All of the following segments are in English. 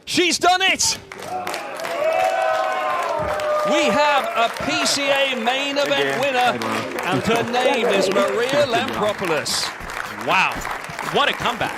She's done it! We have a PCA main event winner, and her name is Maria Lampropulos. Wow, what a comeback.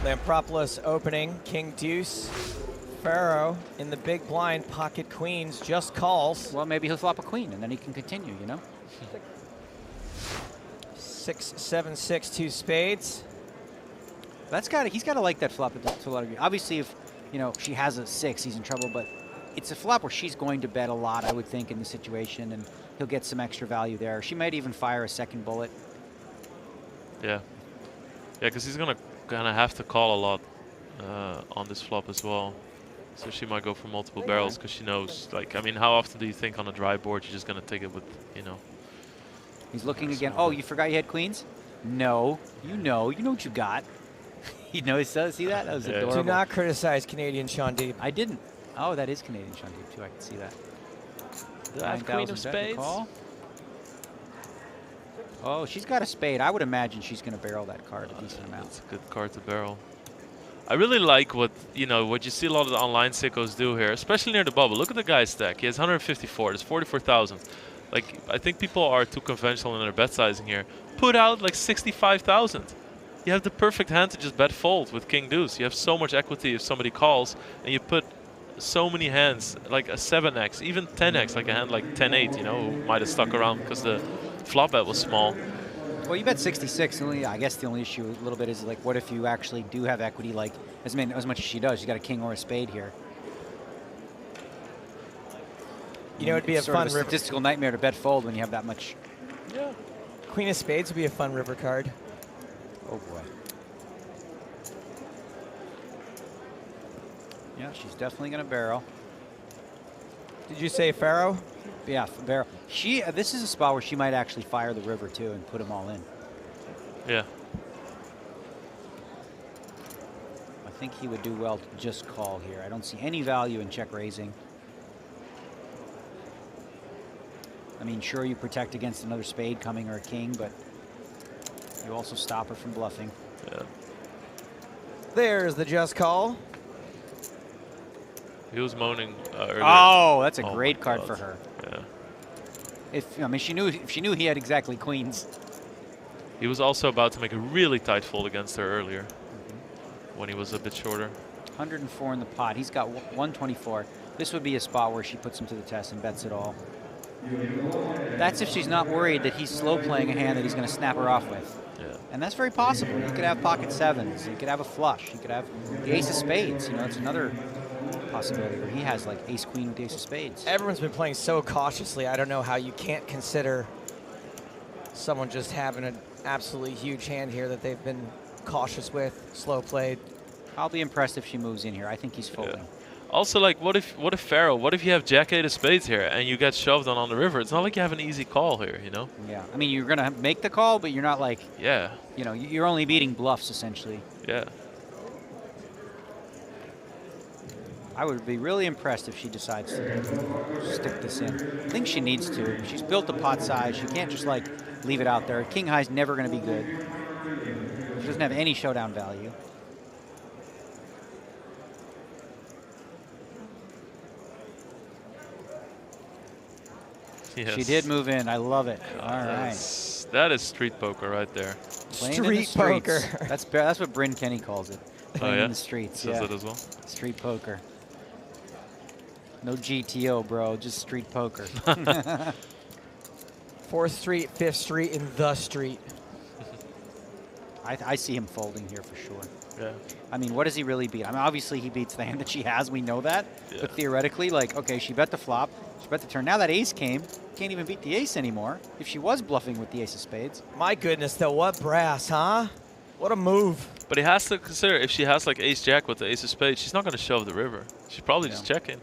Lampropulos opening, king deuce. Pharaoh in the big blind, pocket queens, just calls. Well, maybe he'll flop a queen, and then he can continue, you know? 6, 7, 6, 2 spades. He's got to like that flop to a lot of you. Obviously, if she has a 6, he's in trouble, but it's a flop where she's going to bet a lot, I would think, in the situation, and he'll get some extra value there. She might even fire a second bullet. Yeah, because he's gonna kind of have to call a lot on this flop as well. So she might go for multiple barrels because she knows, like, I mean, how often do you think on a dry board you're just gonna take it with, He's looking again. Oh, you forgot you had queens? No, you know what you got. See that? That was adorable. Do not criticize Canadian Sean Deeb. I didn't. Oh, that is Canadian Sean Deeb too. I can see that. Have queen of spades. Oh, she's got a spade. I would imagine she's going to barrel that card a decent amount. It's a good card to barrel. I really like what you see a lot of the online sickos do here, especially near the bubble. Look at the guy's stack. He has 154. There's 44,000. Like, I think people are too conventional in their bet sizing here. Put out like 65,000. You have the perfect hand to just bet fold with king deuce. You have so much equity if somebody calls, and you put so many hands, like a 7x, even 10x, like a hand like 10-8, who might have stuck around because the flop bet was small. Well, you bet 66. I guess the only issue a little bit is, like, what if you actually do have equity, like as much as she does? You got a king or a spade here. It'd be a fun statistical nightmare to bet fold when you have that much. Yeah. Queen of spades would be a fun river card. Oh boy. Yeah, she's definitely going to barrel. Did you say Pharaoh? Yeah, barrel. This is a spot where she might actually fire the river too and put them all in. Yeah. I think he would do well to just call here. I don't see any value in check raising. I mean, sure, you protect against another spade coming or a king, but you also stop her from bluffing. Yeah. There's the just call. He was moaning earlier. Oh, that's a great card God. for her. Yeah. If she knew he had exactly queens. He was also about to make a really tight fold against her earlier when he was a bit shorter. 104 in the pot. He's got 124. This would be a spot where she puts him to the test and bets it all. That's if she's not worried that he's slow playing a hand that he's going to snap her off with. Yeah. And that's very possible. He could have pocket sevens. He could have a flush. He could have the ace of spades. It's another possibility where he has like ace queen with the ace of spades. Everyone's been playing so cautiously. I don't know how you can't consider someone just having an absolutely huge hand here that they've been cautious with, slow played. I'll be impressed if she moves in here. I think he's folding. Yeah. Also, like, what if Pharaoh? What if you have Jack-8 of spades here and you get shoved on the river? It's not like you have an easy call here, Yeah. I mean, you're gonna make the call, but you're not like. Yeah. You're only beating bluffs essentially. Yeah. I would be really impressed if she decides to stick this in. I think she needs to. She's built the pot size. She can't just like leave it out there. King high's never going to be good. She doesn't have any showdown value. Yes. She did move in. I love it. All right. That is street poker right there. Street poker. That's what Bryn Kenny calls it. Playing in the streets. Says it as well. Street poker. No GTO, bro. Just street poker. 4th Street, 5th Street, and the street. I see him folding here for sure. Yeah. I mean, what does he really beat? I mean, obviously he beats the hand that she has. We know that. Yeah. But theoretically, like, okay, she bet the flop. She bet the turn. Now that ace came, can't even beat the ace anymore if she was bluffing with the ace of spades. My goodness, though, what brass, huh? What a move. But he has to consider, if she has like ace-jack with the ace of spades, she's not going to shove the river. She's probably just checking.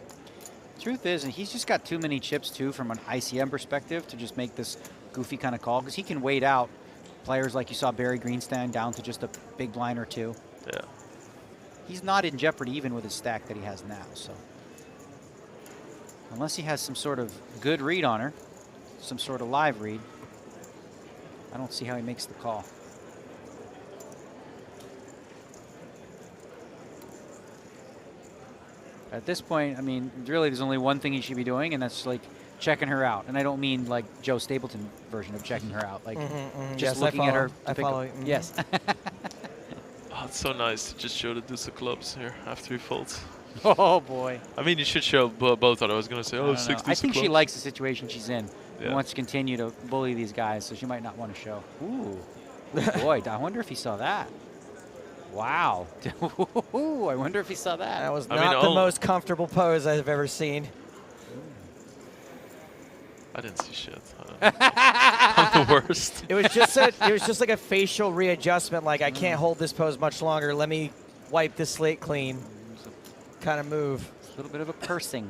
Truth is, and he's just got too many chips, too, from an ICM perspective to just make this goofy kind of call, because he can wait out players like you saw Barry Greenstein down to just a big blind or two. Yeah. He's not in jeopardy even with his stack that he has now, so. Unless he has some sort of good read on her, some sort of live read, I don't see how he makes the call. At this point, I mean, really, there's only one thing he should be doing, and that's like checking her out. And I don't mean like Joe Stapleton version of checking her out, like just Yes, looking at her. I follow. Yes. Oh, it's so nice to just show the deuce of clubs here after he folds. Oh boy. I mean, you should show both. I was gonna say, oh, 6 I think she clubs. likes the situation she's in. Yeah. She wants to continue to bully these guys, so she might not want to show. Ooh. Boy, I wonder if he saw that. Wow. Ooh, I wonder if he saw that. That was not the most comfortable pose I've ever seen. I didn't see shit. I'm the worst. It was just like a facial readjustment. Like, I can't hold this pose much longer. Let me wipe the slate clean. Kind of move. A little bit of a pursing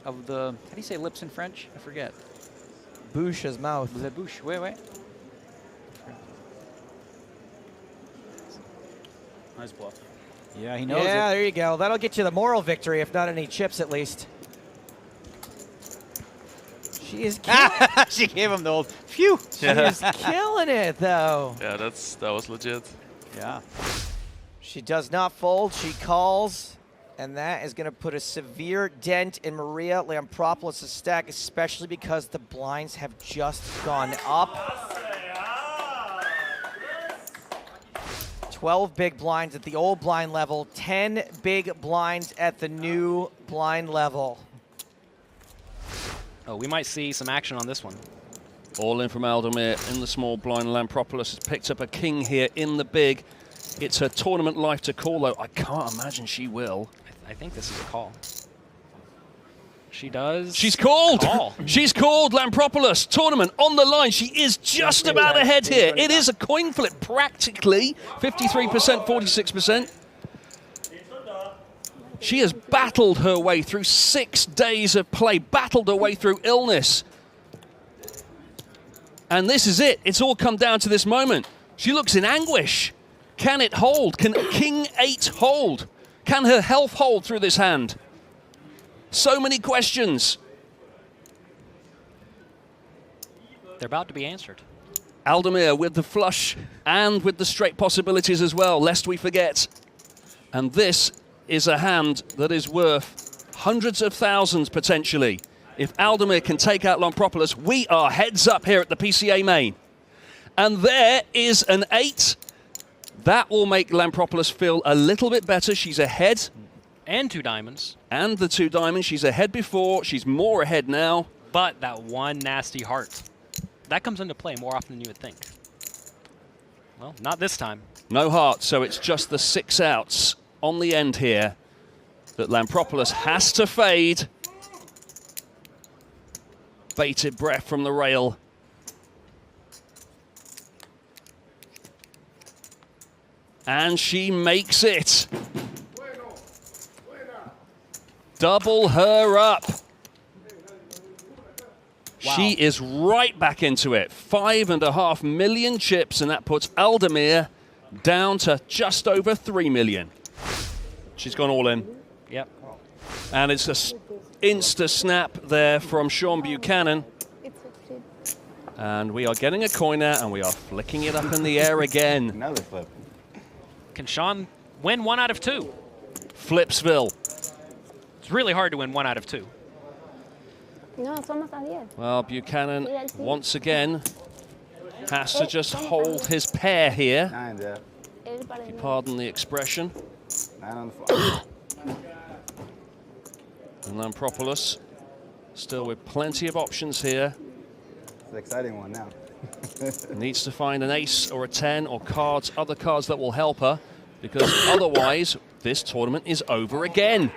of the, how do you say lips in French? I forget. Bouche's mouth. La bouche. Wait. Nice bluff. Yeah, he knows Yeah, it. there you go. That'll get you the moral victory, if not any chips at least. She is She gave him the old phew. She is killing it, though. Yeah, that was legit. Yeah. She does not fold. She calls, and that is going to put a severe dent in Maria Lampropulos' stack, especially because the blinds have just gone up. 12 big blinds at the old blind level, 10 big blinds at the new blind level. Oh, we might see some action on this one. All in from Aldemir in the small blind. Lampropulos has picked up a king here in the big. It's her tournament life to call, though. I can't imagine she will. I think this is a call. She does. She's called. Call. She's called. Lampropulos. Tournament on the line. She is just about ahead here. It is a coin flip, practically. 53%, 46%. She has battled her way through 6 days of play, battled her way through illness. And this is it. It's all come down to this moment. She looks in anguish. Can it hold? Can King 8 hold? Can her health hold through this hand? So many questions. They're about to be answered. Aldemir with the flush and with the straight possibilities as well, lest we forget. And this is a hand that is worth hundreds of thousands potentially. If Aldemir can take out Lampropulos, we are heads up here at the PCA main. And there is an 8. That will make Lampropulos feel a little bit better. She's ahead. And 2 diamonds. And the 2 diamonds. She's ahead before. She's more ahead now. But that one nasty heart. That comes into play more often than you would think. Well, not this time. No heart, so it's just the 6 outs on the end here that Lampropulos has to fade. Bated breath from the rail. And she makes it. Double her up. Wow. She is right back into it. 5.5 million chips, and that puts Aldemir down to just over 3 million. She's gone all in. Yep. And it's an insta snap there from Sean Buchanan. And we are getting a coin out, and we are flicking it up in the air again. Another flip. Can Sean win 1 out of 2? Flipsville. It's really hard to win 1 out of 2. No, somos a 10. Well, Buchanan once again has to just hold his pair here. 9 there. If you pardon the expression. 9 on the floor. And Lampropulos still with plenty of options here. It's an exciting one now. Needs to find an ace or a 10 or cards, other cards that will help her, because otherwise this tournament is over again.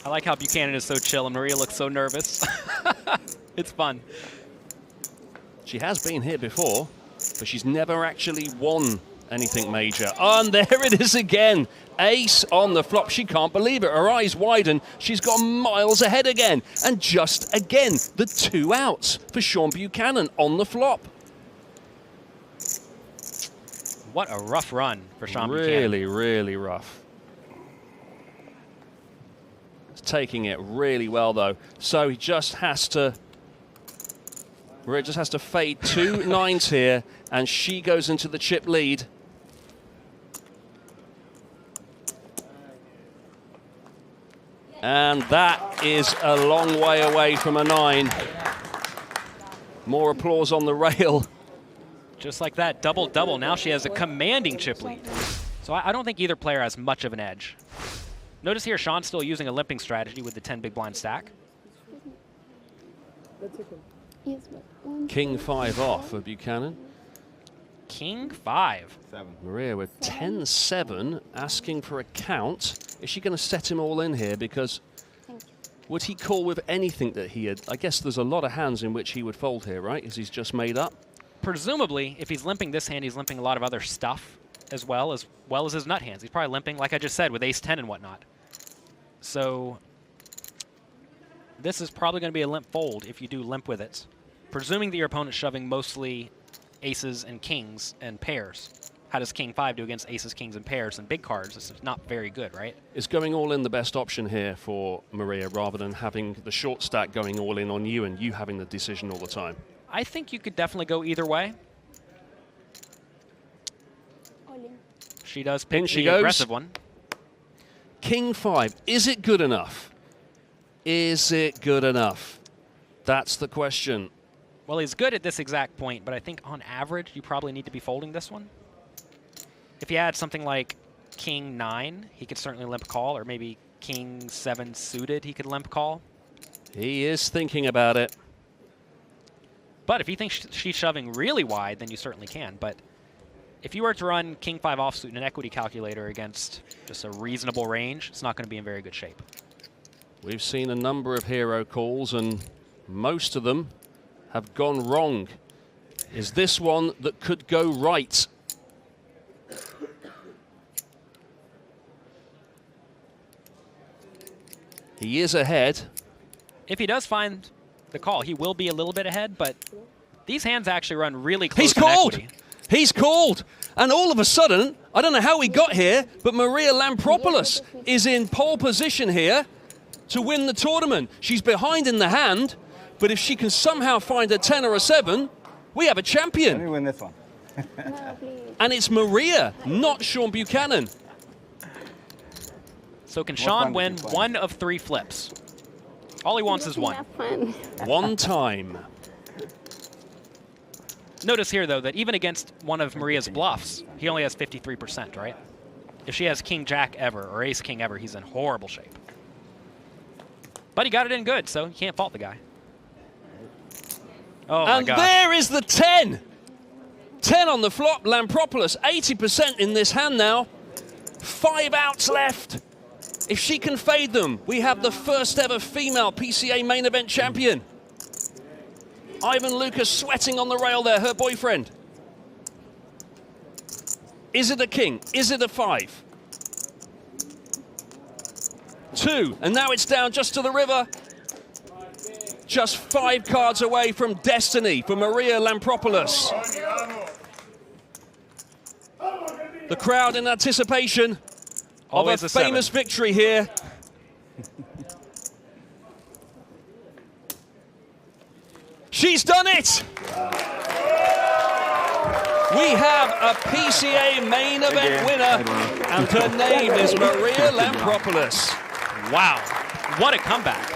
I like how Buchanan is so chill and Maria looks so nervous. It's fun. She has been here before, but she's never actually won anything major. And there it is again. Ace on the flop. She can't believe it. Her eyes widen. She's gone miles ahead again. And just again, the 2 outs for Sean Buchanan on the flop. What a rough run for Sean Buchanan. Really, really rough. He's taking it really well, though. So he just has to... Maria just has to fade 2 9s here, and she goes into the chip lead. And that is a long way away from a 9. More applause on the rail. Just like that, double-double. Now she has a commanding chip lead. So I don't think either player has much of an edge. Notice here, Sean's still using a limping strategy with the 10 big blind stack. King 5 off for Buchanan. King 5. 7. Maria with 10-7, asking for a count. Is she going to set him all in here? Because would he call with anything that he had? I guess there's a lot of hands in which he would fold here, right? As he's just made up. Presumably, if he's limping this hand, he's limping a lot of other stuff as well as his nut hands. He's probably limping, like I just said, with ace-10 and whatnot. So this is probably going to be a limp fold if you do limp with it. Presuming that your opponent's shoving mostly aces and kings and pairs. How does King 5 do against aces, kings, and pairs and big cards? It's not very good, right? Is going all in the best option here for Maria rather than having the short stack going all in on you and you having the decision all the time? I think you could definitely go either way. She does pick the aggressive one. King 5, is it good enough? Is it good enough? That's the question. Well, he's good at this exact point, but I think on average, you probably need to be folding this one. If you had something like King 9, he could certainly limp call, or maybe King 7 suited, he could limp call. He is thinking about it. But if you think she's shoving really wide, then you certainly can. But if you were to run King 5 offsuit in an equity calculator against just a reasonable range, it's not going to be in very good shape. We've seen a number of hero calls, and most of them have gone wrong. Is this one that could go right? He is ahead. If he does find the call, he will be a little bit ahead, but these hands actually run really close. He's in called! equity. He's called! And all of a sudden, I don't know how he got here, but Maria Lampropulos is in pole position here to win the tournament. She's behind in the hand, but if she can somehow find a 10 or a 7, we have a Let me champion. win this one. And it's Maria, not Sean Buchanan. So can More Sean fun to win keep playing. 1 of 3 flips? All he wants is 1. One time. Notice here, though, that even against one of Maria's bluffs, he only has 53%, right? If she has King-Jack ever or Ace-King ever, he's in horrible shape. But he got it in good, so you can't fault the guy. Oh, my And gosh. there is the 10. 10 on the flop. Lampropulos, 80% in this hand now. 5 outs left. If she can fade them, we have the first ever female PCA main event champion. Ivan Lucas sweating on the rail there, her boyfriend. Is it a king? Is it a 5? 2, and now it's down just to the river. Just 5 cards away from destiny for Maria Lampropulos. The crowd in anticipation Always of a a famous 7. victory here. She's done it! We have a PCA main event winner, and her name is Maria Lampropulos. Wow, what a comeback.